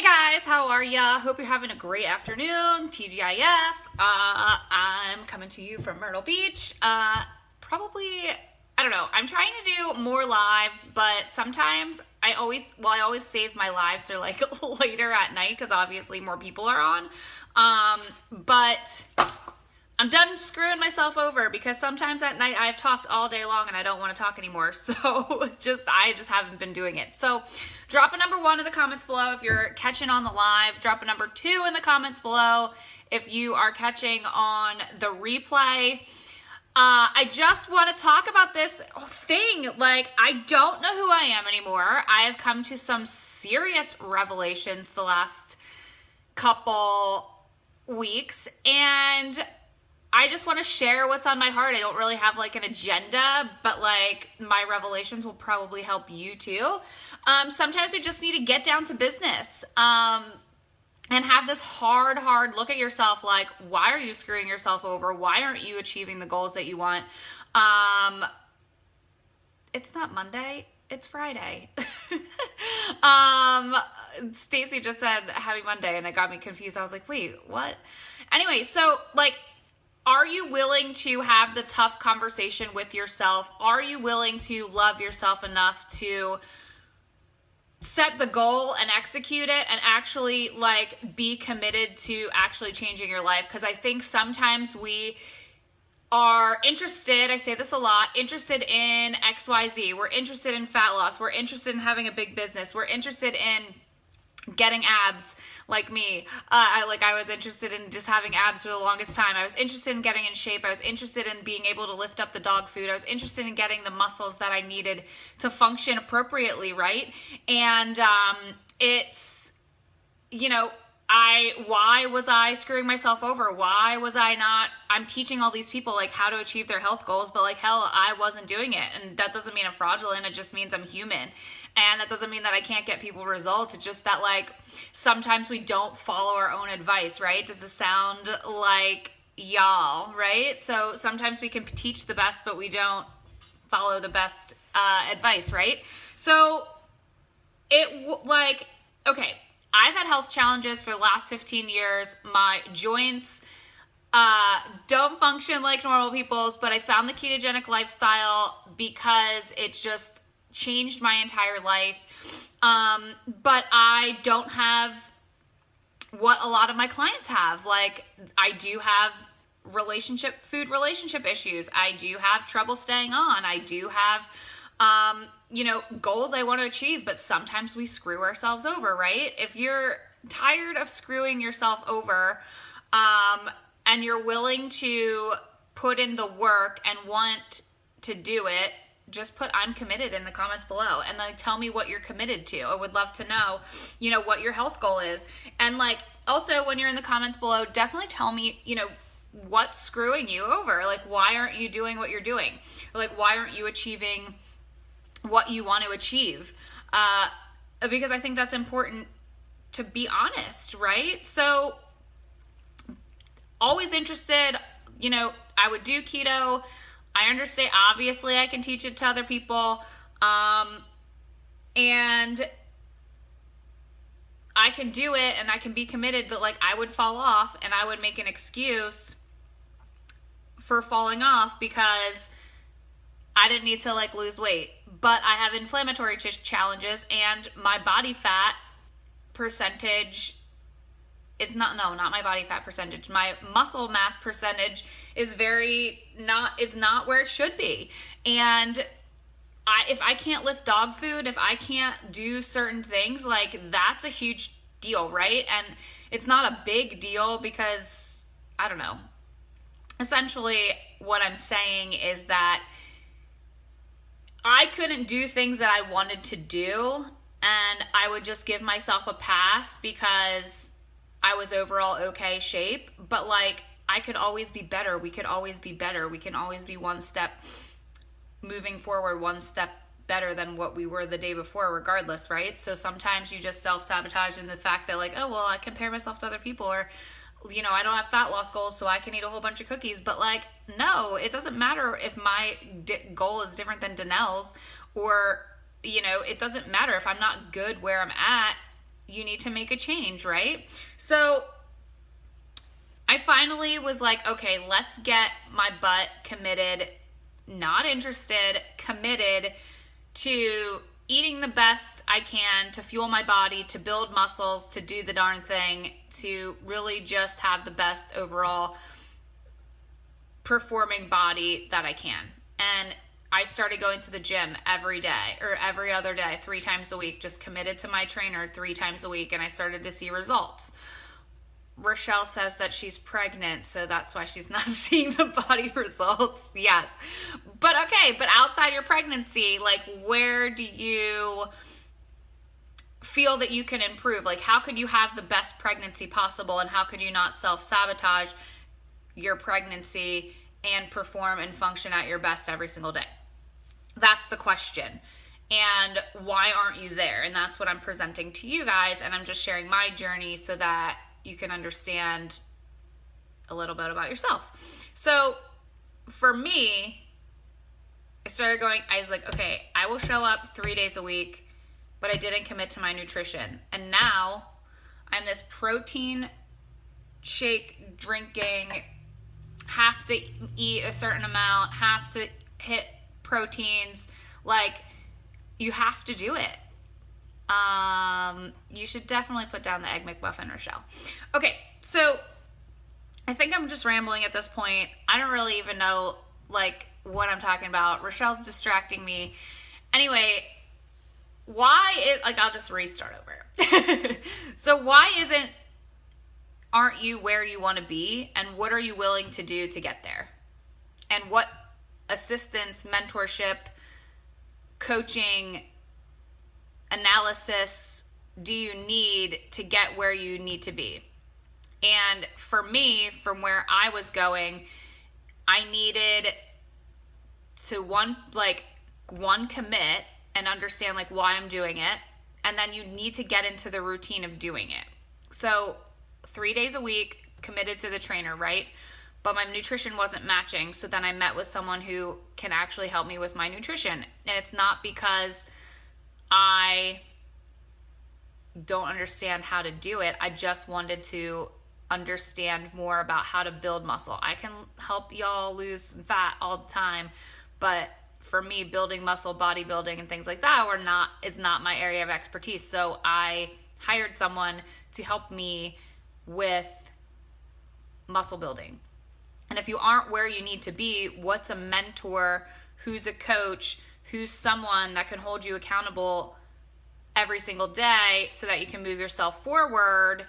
Guys, how are ya? Hope you're having a great afternoon. TGIF. I'm coming to you from Myrtle Beach. Probably, I don't know. I'm trying to do more lives, but sometimes I always save my lives for like later at night because obviously more people are on. But I'm done screwing myself over because sometimes at night I've talked all day long and I don't want to talk anymore. So I just haven't been doing it. So drop a number 1 in the comments below if you're catching on the live. Drop a number 2 in the comments below if you are catching on the replay. I just want to talk about this thing. Like, I don't know who I am anymore. I have come to some serious revelations the last couple weeks, and I just want to share what's on my heart. I don't really have like an agenda, but like my revelations will probably help you too. Sometimes we just need to get down to business and have this hard look at yourself. Like, why are you screwing yourself over? Why aren't you achieving the goals that you want? It's not Monday. It's Friday. Stacy just said happy Monday and it got me confused. I was like, wait, what? Anyway, so like, are you willing to have the tough conversation with yourself? Are you willing to love yourself enough to set the goal and execute it and actually like be committed to actually changing your life? Because I think sometimes we are interested, I say this a lot, interested in XYZ. We're interested in fat loss. We're interested in having a big business. We're interested in getting abs like me. I was interested in just having abs for the longest time. I was interested in getting in shape. I was interested in being able to lift up the dog food. I was interested in getting the muscles that I needed to function appropriately, right? And it's, you know, why was I screwing myself over? Why was I not, I'm teaching all these people like how to achieve their health goals, but like hell, I wasn't doing it. And that doesn't mean I'm fraudulent. It just means I'm human. And that doesn't mean that I can't get people results. It's just that like sometimes we don't follow our own advice, right? Does it sound like y'all, right? So sometimes we can teach the best, but we don't follow the best advice, right? So okay, I've had health challenges for the last 15 years. My joints don't function like normal people's, but I found the ketogenic lifestyle because it just changed my entire life. But I don't have what a lot of my clients have. Like, I do have food relationship issues. I do have trouble staying on. I do have, goals I want to achieve, but sometimes we screw ourselves over, right? If you're tired of screwing yourself over, and you're willing to put in the work and want to do it, just put I'm committed in the comments below and like tell me what you're committed to. I would love to know, what your health goal is. And like, also when you're in the comments below, definitely tell me, what's screwing you over. Like, why aren't you doing what you're doing? Or like, why aren't you achieving what you want to achieve? Because I think that's important to be honest, right? So always interested, I would do keto. I understand, obviously I can teach it to other people, and I can do it and I can be committed, but like I would fall off and I would make an excuse for falling off because I didn't need to like lose weight. But I have inflammatory challenges and my body fat percentage, not my body fat percentage, my muscle mass percentage is it's not where it should be. And if I can't lift dog food, if I can't do certain things, like that's a huge deal, right? And it's not a big deal because, I don't know. Essentially what I'm saying is that I couldn't do things that I wanted to do, and I would just give myself a pass because I was overall okay shape. But like, I could always be better. We could always be better. We can always be one step moving forward, one step better than what we were the day before, regardless, right? So sometimes you just self-sabotage in the fact that like, oh, well, I compare myself to other people, or, I don't have fat loss goals, so I can eat a whole bunch of cookies. But like, no, it doesn't matter if my goal is different than Danelle's, or, it doesn't matter if I'm not good where I'm at. you need to make a change, right? So I finally was like, okay, let's get my butt committed, not interested, committed to eating the best I can, to fuel my body, to build muscles, to do the darn thing, to really just have the best overall performing body that I can. And I started going to the gym every day or every other day, 3 times a week, just committed to my trainer 3 times a week, and I started to see results. Rochelle says that she's pregnant, so that's why she's not seeing the body results. Yes. But okay, but outside your pregnancy, like, where do you feel that you can improve? Like, how could you have the best pregnancy possible, and how could you not self-sabotage your pregnancy and perform and function at your best every single day? That's the question. And why aren't you there? And that's what I'm presenting to you guys, and I'm just sharing my journey so that you can understand a little bit about yourself. So for me, I was like, okay, I will show up 3 days a week, but I didn't commit to my nutrition. And now I'm this protein shake drinking, have to eat a certain amount, have to hit proteins. Like, you have to do it. You should definitely put down the Egg McMuffin, Rochelle. Okay, so I think I'm just rambling at this point. I don't really even know, like, what I'm talking about. Rochelle's distracting me. Anyway, I'll just restart over. So aren't you where you want to be, and what are you willing to do to get there? And what assistance, mentorship, coaching, analysis do you need to get where you need to be? And for me, from where I was going, I needed to one commit and understand like why I'm doing it, and then you need to get into the routine of doing it. So 3 days a week, committed to the trainer, right? But my nutrition wasn't matching, so then I met with someone who can actually help me with my nutrition. And it's not because I don't understand how to do it. I just wanted to understand more about how to build muscle. I can help y'all lose some fat all the time, but for me, building muscle, bodybuilding, and things like that is not my area of expertise. So I hired someone to help me with muscle building. And if you aren't where you need to be, what's a mentor? Who's a coach? Who's someone that can hold you accountable every single day so that you can move yourself forward?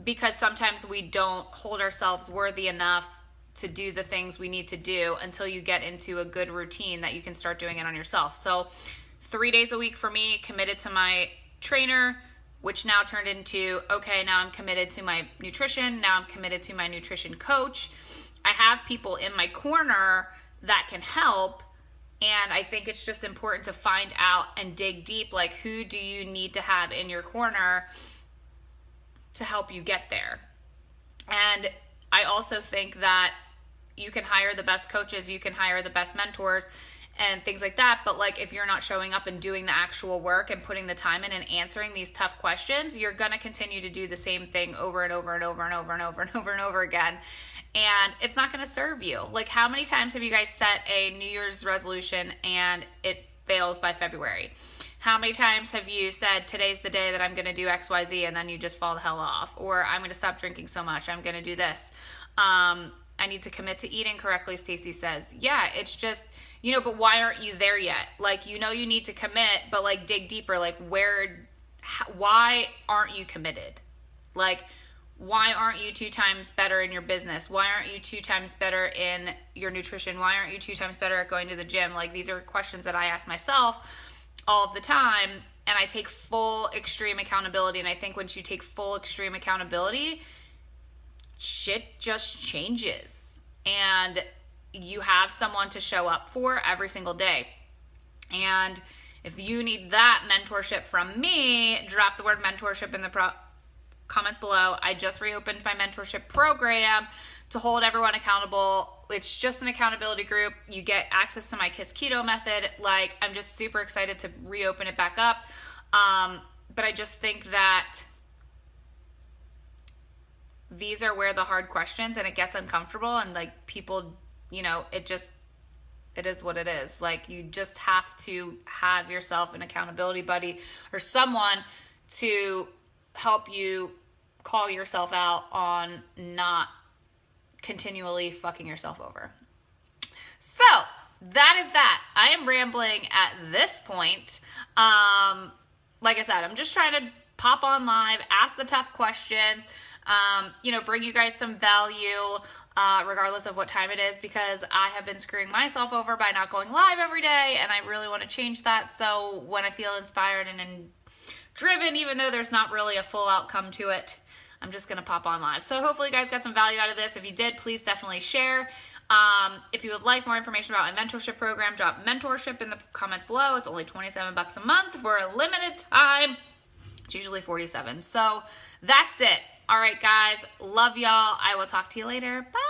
Because sometimes we don't hold ourselves worthy enough to do the things we need to do until you get into a good routine that you can start doing it on yourself. So 3 days a week for me, committed to my trainer, which now turned into, okay, now I'm committed to my nutrition. Now I'm committed to my nutrition coach. I have people in my corner that can help. And I think it's just important to find out and dig deep, like, who do you need to have in your corner to help you get there? And I also think that you can hire the best coaches, you can hire the best mentors and things like that. But like, if you're not showing up and doing the actual work and putting the time in and answering these tough questions, you're going to continue to do the same thing over and over and over and over and over and over and over again. And it's not going to serve you. Like, how many times have you guys set a New Year's resolution and it fails by February? How many times have you said, today's the day that I'm going to do XYZ, and then you just fall the hell off? Or I'm going to stop drinking so much, I'm going to do this. I need to commit to eating correctly, Stacy says. Yeah, it's just, but why aren't you there yet? Like, you need to commit, but like, dig deeper. Like, why aren't you committed? Like, why aren't you 2 times better in your business? Why aren't you 2 times better in your nutrition? Why aren't you 2 times better at going to the gym? Like, these are questions that I ask myself all the time, and I take full extreme accountability. And I think once you take full extreme accountability, shit just changes, and you have someone to show up for every single day. And if you need that mentorship from me, drop the word mentorship in the comments below. I just reopened my mentorship program to hold everyone accountable. It's just an accountability group. You get access to my Keto method. Like, I'm just super excited to reopen it back up. but I just think that these are where the hard questions, and it gets uncomfortable, and like people, you know, it is what it is. Like, you just have to have yourself an accountability buddy or someone to help you call yourself out on not continually fucking yourself over. So that is that. I am rambling at this point. Like I said, I'm just trying to pop on live, ask the tough questions, you know, bring you guys some value, regardless of what time it is, because I have been screwing myself over by not going live every day, and I really want to change that. So when I feel inspired and driven, even though there's not really a full outcome to it, I'm just going to pop on live. So hopefully you guys got some value out of this. If you did, please definitely share. If you would like more information about my mentorship program, drop mentorship in the comments below. It's only $27 a month for a limited time. It's usually $47. So that's it. All right, guys. Love y'all. I will talk to you later. Bye.